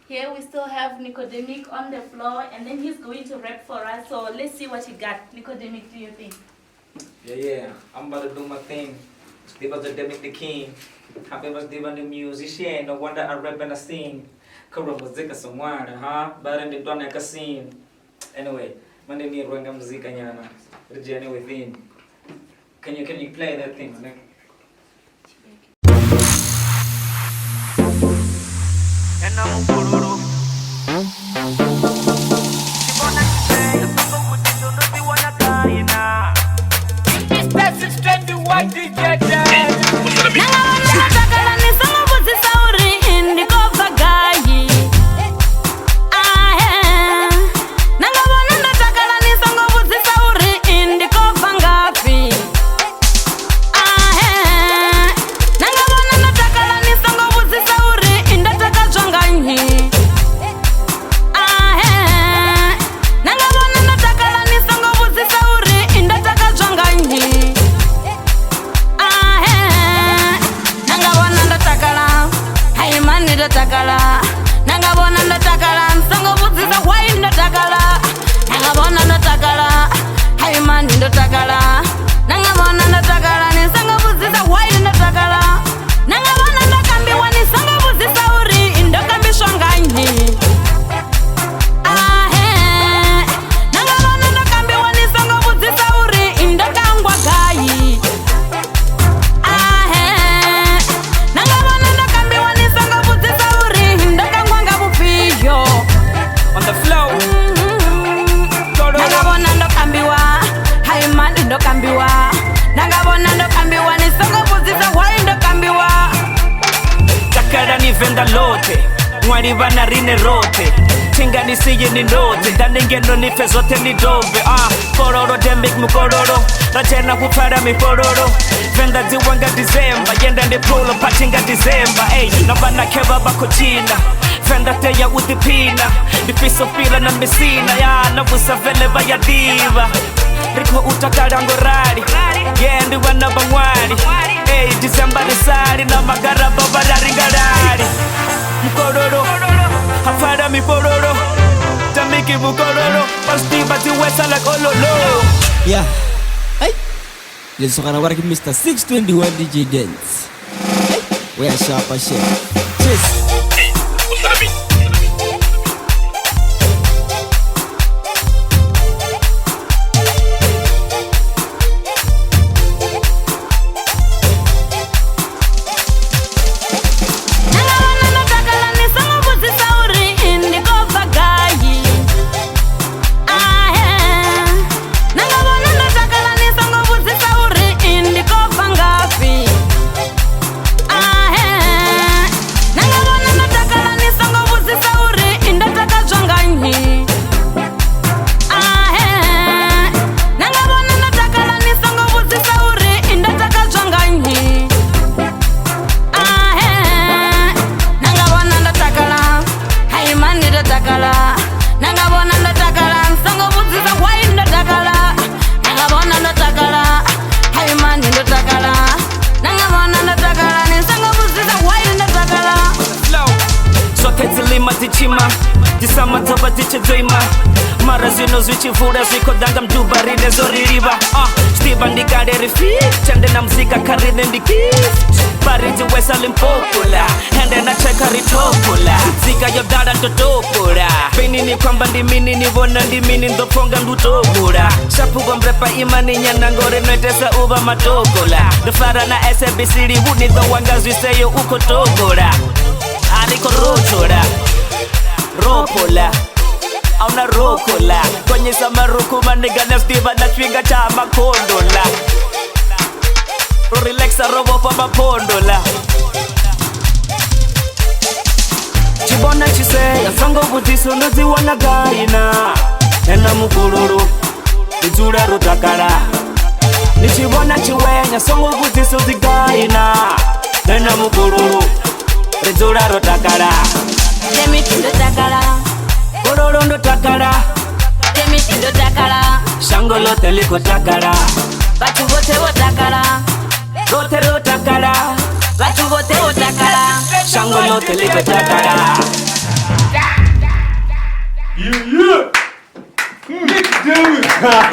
Here we still have Nicodermic on the floor, and then he's going to rap for us. So let's see what you got. Nicodermic, do you think? Yeah. I'm about to do my thing. Nicodermic the king. Happy birthday the musician. No wonder I rap and I sing. Kura muzika somewhere, huh? But in the done like a scene. Anyway, my name is Rwanga Muzika Nyana. The journey within. Can you play that thing, man? And I'm Kururu. Venda lote mwariba na rine rote tinga nisiye ni note ndani ngendo nife zote ni dobe kororo dembik mukororo rajena kupara mipororo venda ziwanga December yenda ndi pulo patinga December nabana keba bako China venda teya udipina nifiso fila na mesina navusa vele vaya diva riko utakarango rari yendi wana bangwari December risari na magaraba bararingarari Mukororo, hafara mi pororo Tamiki mukororo, pasti bati wesa like ololo. Yeah, hey, let's talk about Mr. 621 DJ Dance. Hey, we are sharp as shit. Cheers. Disama toba tiche doima Mara zino zwichi vura zwiko danga mdubarine zoririba Stiba ndikade refi Chende na mzika karine ndikif Bariti wesa limpopola Hende na cheka ritopola Zika yodada ndotopora Peni ni kwamba ndimini ni wona ndimini ndoponga ndutopora Shapuwa mrepa imani nyanangore noitesa uba matokola Dofara na SBC riwuni do wangazwi seyo uko tokora Aliko rotora Ropola, auna rokola Kwenye sama roku maniga neftiba na chwinga chama kondola Relaxa robo pa mapondola Chibona chise, ya sango butiso nuzi wana gaina Nena mukururu, nizura rotakara Nichibona chiwenya, sango butiso zigaina Nena mukururu, nizura rotakara Demi tindo takala, kororo ndo takala. demi tindo takala, Shango lote liko takala, batu bote wotakala, lote ro takala, batu bote wotakala, Shango lote liko takala. Boom!